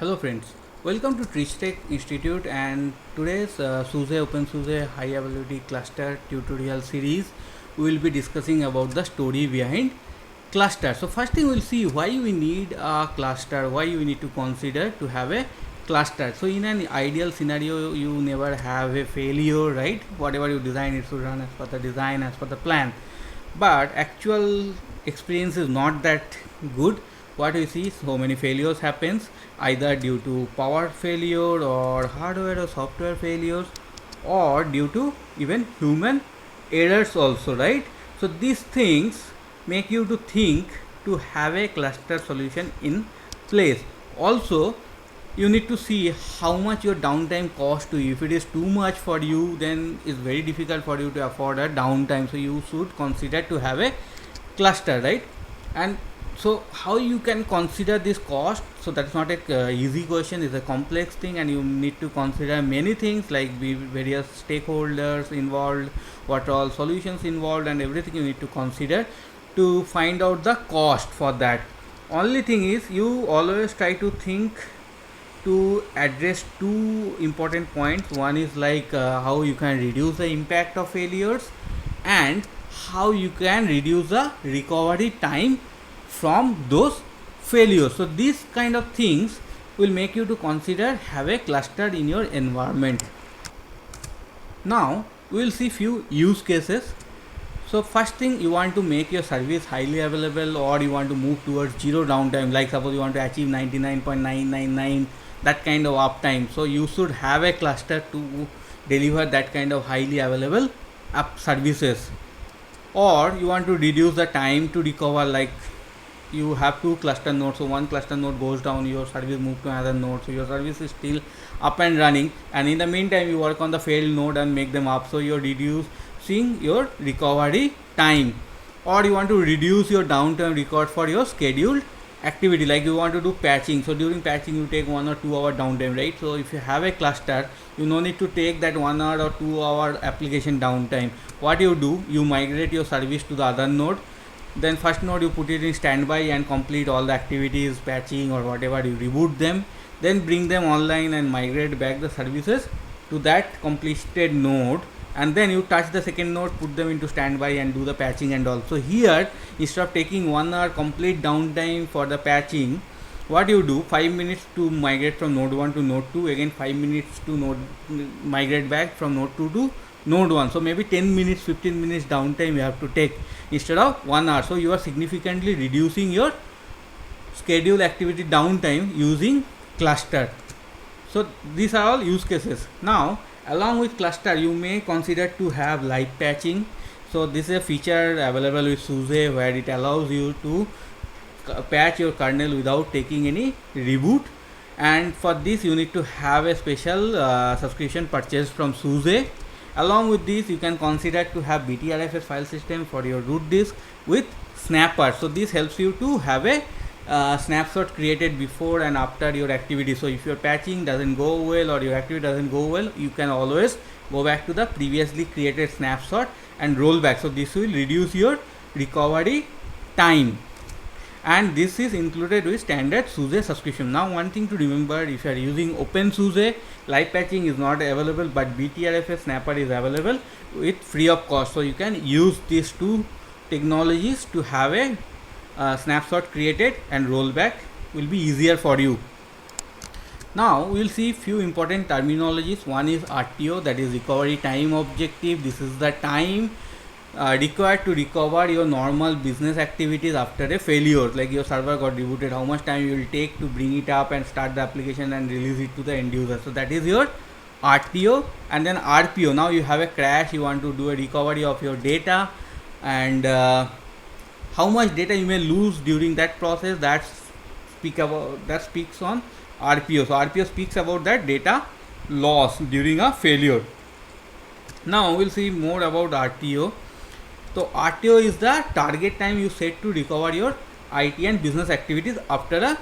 Hello friends, welcome to TrichTech Institute and today's SUSE OpenSUSE High Availability Cluster tutorial series. We will be discussing about the story behind cluster. So first thing we'll see why we need a cluster, why we need to consider to have a cluster. So in an ideal scenario you never have a failure, right? Whatever you design it should run as per the design, as per the plan. But actual experience is not that good. What we see, so many failures happens either due to power failure or hardware or software failures, or due to even human errors also, right? So these things make you to think to have a cluster solution in place. Also you need to see how much your downtime cost to you. If it is too much for you, then it's very difficult for you to afford a downtime, so you should consider to have a cluster, right? And so how you can consider this cost? So that's not a easy question, it's a complex thing, and you need to consider many things like various stakeholders involved, what are all solutions involved, and everything you need to consider to find out the cost for that. Only thing is, you always try to think to address two important points. One is like how you can reduce the impact of failures, and how you can reduce the recovery time from those failures. So these kind of things will make you to consider have a cluster in your environment. Now we will see few use cases. So first thing, you want to make your service highly available, or you want to move towards zero downtime, like suppose you want to achieve 99.999, that kind of uptime. So you should have a cluster to deliver that kind of highly available app services. Or you want to reduce the time to recover, like you have two cluster nodes, so one cluster node goes down, your service move to another node, so your service is still up and running, and in the meantime you work on the failed node and make them up, so you're reducing your recovery time. Or you want to reduce your downtime record for your scheduled activity, like you want to do patching, so during patching you take 1 or 2 hour downtime, right? So if you have a cluster, you no need to take that 1 hour or 2 hour application downtime. What you do, you migrate your service to the other node, then first node you put it in standby and complete all the activities, patching or whatever, you reboot them, then bring them online and migrate back the services to that completed node, and then you touch the second node, put them into standby and do the patching and all. So here, instead of taking 1 hour complete downtime for the patching, what you do, 5 minutes to migrate from node 1 to node 2, again 5 minutes to migrate back from node 2 to node 1. So maybe 10 minutes, 15 minutes downtime you have to take instead of 1 hour. So you are significantly reducing your schedule activity downtime using cluster. So these are all use cases. Now along with cluster, you may consider to have live patching. So this is a feature available with SUSE where it allows you to patch your kernel without taking any reboot, and for this you need to have a special subscription purchase from SUSE. Along with this, you can consider to have BTRFS file system for your root disk with Snapper. So this helps you to have a snapshot created before and after your activity. So if your patching doesn't go well or your activity doesn't go well, you can always go back to the previously created snapshot and roll back. So this will reduce your recovery time, and this is included with standard SUSE subscription. Now one thing to remember, if you are using OpenSUSE, live patching is not available, but BTRFS Snapper is available with free of cost. So you can use these two technologies to have a snapshot created and rollback will be easier for you. Now we will see few important terminologies. One is RTO, that is recovery time objective. This is the time required to recover your normal business activities after a failure, like your server got rebooted, how much time you will take to bring it up and start the application and release it to the end user. So that is your RTO. And then RPO, now you have a crash, you want to do a recovery of your data, and how much data you may lose during that process, that speaks on RPO. So RPO speaks about that data loss during a failure. Now we'll see more about RTO. So RTO is the target time you set to recover your IT and business activities after a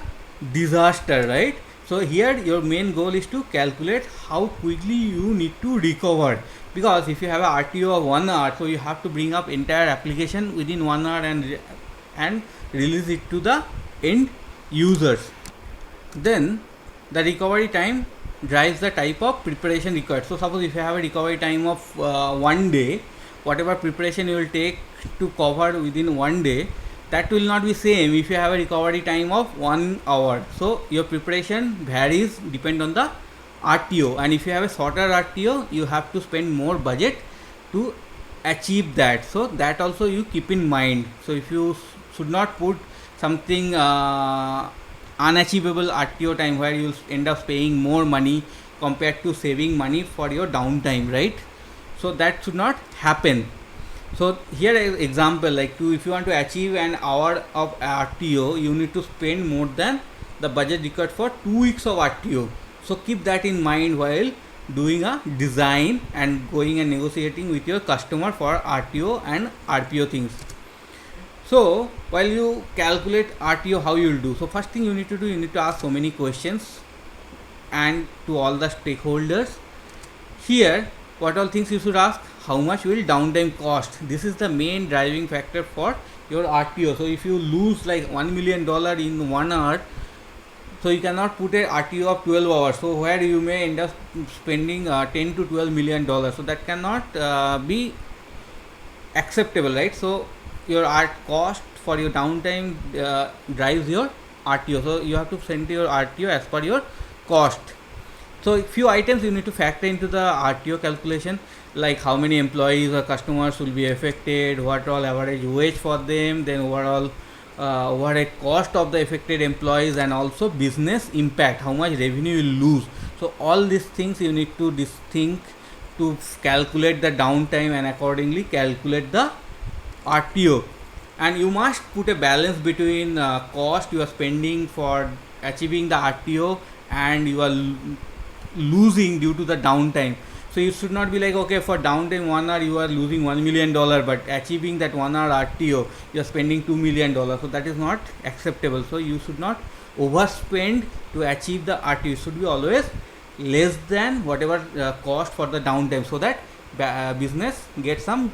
disaster, right? So here your main goal is to calculate how quickly you need to recover, because if you have a RTO of 1 hour, so you have to bring up entire application within 1 hour and release it to the end users. Then the recovery time drives the type of preparation required. So suppose if you have a recovery time of 1 day, whatever preparation you will take to cover within 1 day, that will not be same if you have a recovery time of 1 hour. So your preparation varies depend on the RTO, and if you have a shorter RTO, you have to spend more budget to achieve that. So that also you keep in mind. So if you should not put something unachievable RTO time where you will end up paying more money compared to saving money for your downtime, right? So that should not happen. So here example, like if you want to achieve an hour of RTO, you need to spend more than the budget required for 2 weeks of RTO. So keep that in mind while doing a design and going and negotiating with your customer for RTO and RPO things. So while you calculate RTO, how you will do? So first thing you need to do, you need to ask so many questions and to all the stakeholders. Here, what all things you should ask? How much will downtime cost? This is the main driving factor for your RTO. So if you lose like $1 million in 1 hour, so you cannot put a RTO of 12 hours. So where you may end up spending 10 to 12 million dollars. So that cannot be acceptable, right? So your cost for your downtime drives your RTO. So you have to send your RTO as per your cost. So few items you need to factor into the RTO calculation, like how many employees or customers will be affected, what all average wage for them, then overall overhead cost of the affected employees, and also business impact, how much revenue you will lose. So all these things you need to think to calculate the downtime and accordingly calculate the RTO. And you must put a balance between cost you are spending for achieving the RTO and you are losing due to the downtime. So you should not be like, okay, for downtime 1 hour you are losing $1 million, but achieving that 1 hour RTO you are spending $2 million. So that is not acceptable. So you should not overspend to achieve the RTO. It should be always less than whatever cost for the downtime, so that business gets some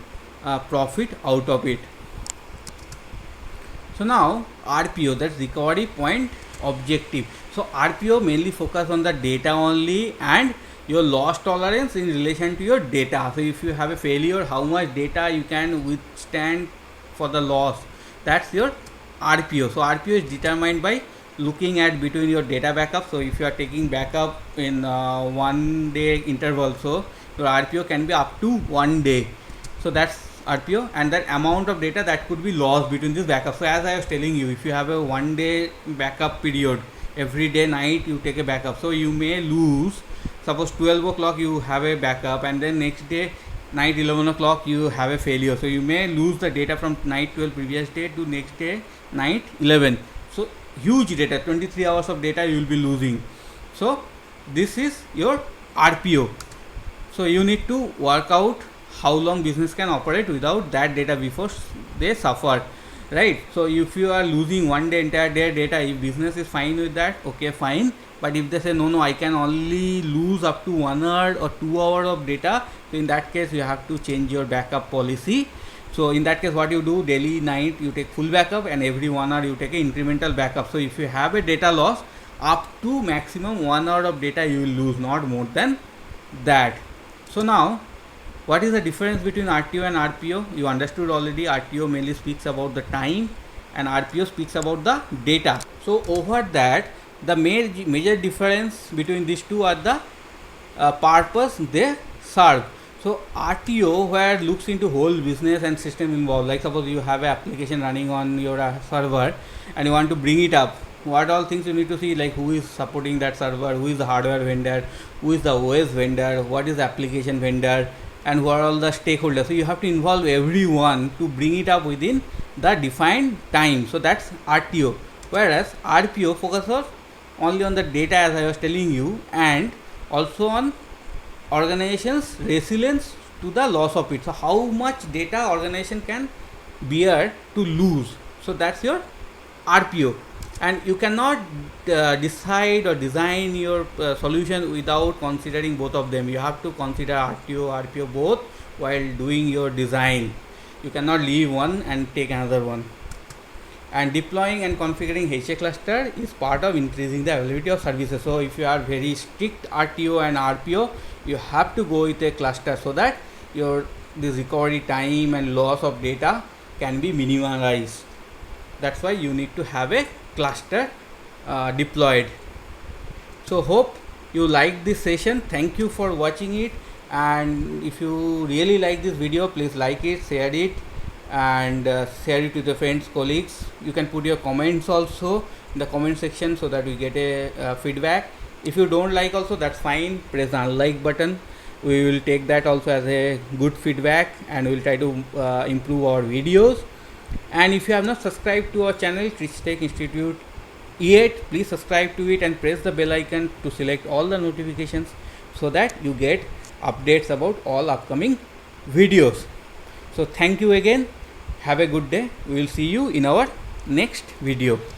profit out of it. So now RPO, that's recovery point objective. So RPO mainly focus on the data only and your loss tolerance in relation to your data. So if you have a failure, how much data you can withstand for the loss, that's your RPO. So RPO is determined by looking at between your data backup. So if you are taking backup in 1 day interval, so your RPO can be up to 1 day. So that's RPO, and that amount of data that could be lost between this backup. So as I was telling you, if you have a 1 day backup period, every day night you take a backup, so you may lose, suppose 12 o'clock you have a backup and then next day night 11 o'clock you have a failure. So you may lose the data from night 12 previous day to next day night 11. So huge data, 23 hours of data you will be losing. So this is your RPO. So you need to work out how long business can operate without that data before they suffer, right? So if you are losing 1 day entire day data, if business is fine with that, okay, fine. But if they say no, I can only lose up to 1 hour or 2 hours of data, so in that case you have to change your backup policy. So in that case what you do, daily night you take full backup and every 1 hour you take an incremental backup. So if you have a data loss, up to maximum 1 hour of data you will lose, not more than that. So now what is the difference between RTO and RPO? You understood already. RTO mainly speaks about the time and RPO speaks about the data. So over that, the major difference between these two are the purpose they serve. So RTO where looks into whole business and system involved, like suppose you have an application running on your server and you want to bring it up. What all things you need to see, like who is supporting that server, who is the hardware vendor, who is the OS vendor, what is the application vendor, and who are all the stakeholders. So you have to involve everyone to bring it up within the defined time. So that's RTO. Whereas RPO focuses only on the data, as I was telling you, and also on organization's resilience to the loss of it. So how much data organization can bear to lose. So that's your RPO. And you cannot decide or design your solution without considering both of them. You have to consider RTO, RPO both while doing your design. You cannot leave one and take another one. and deploying and configuring HA cluster is part of increasing the availability of services. So if you are very strict RTO and RPO, you have to go with a cluster so that your this recovery time and loss of data can be minimized. That's why you need to have a cluster deployed. So hope you like this session. Thank you for watching it, and if you really like this video, please like it, share it, and share it with your friends, colleagues. You can put your comments also in the comment section so that we get a feedback. If you don't like also, that's fine, press the unlike button. We will take that also as a good feedback, and we will try to improve our videos. And if you have not subscribed to our channel TRISTech Institute yet, please subscribe to it and press the bell icon to select all the notifications so that you get updates about all upcoming videos. So thank you again, have a good day. We will see you in our next video.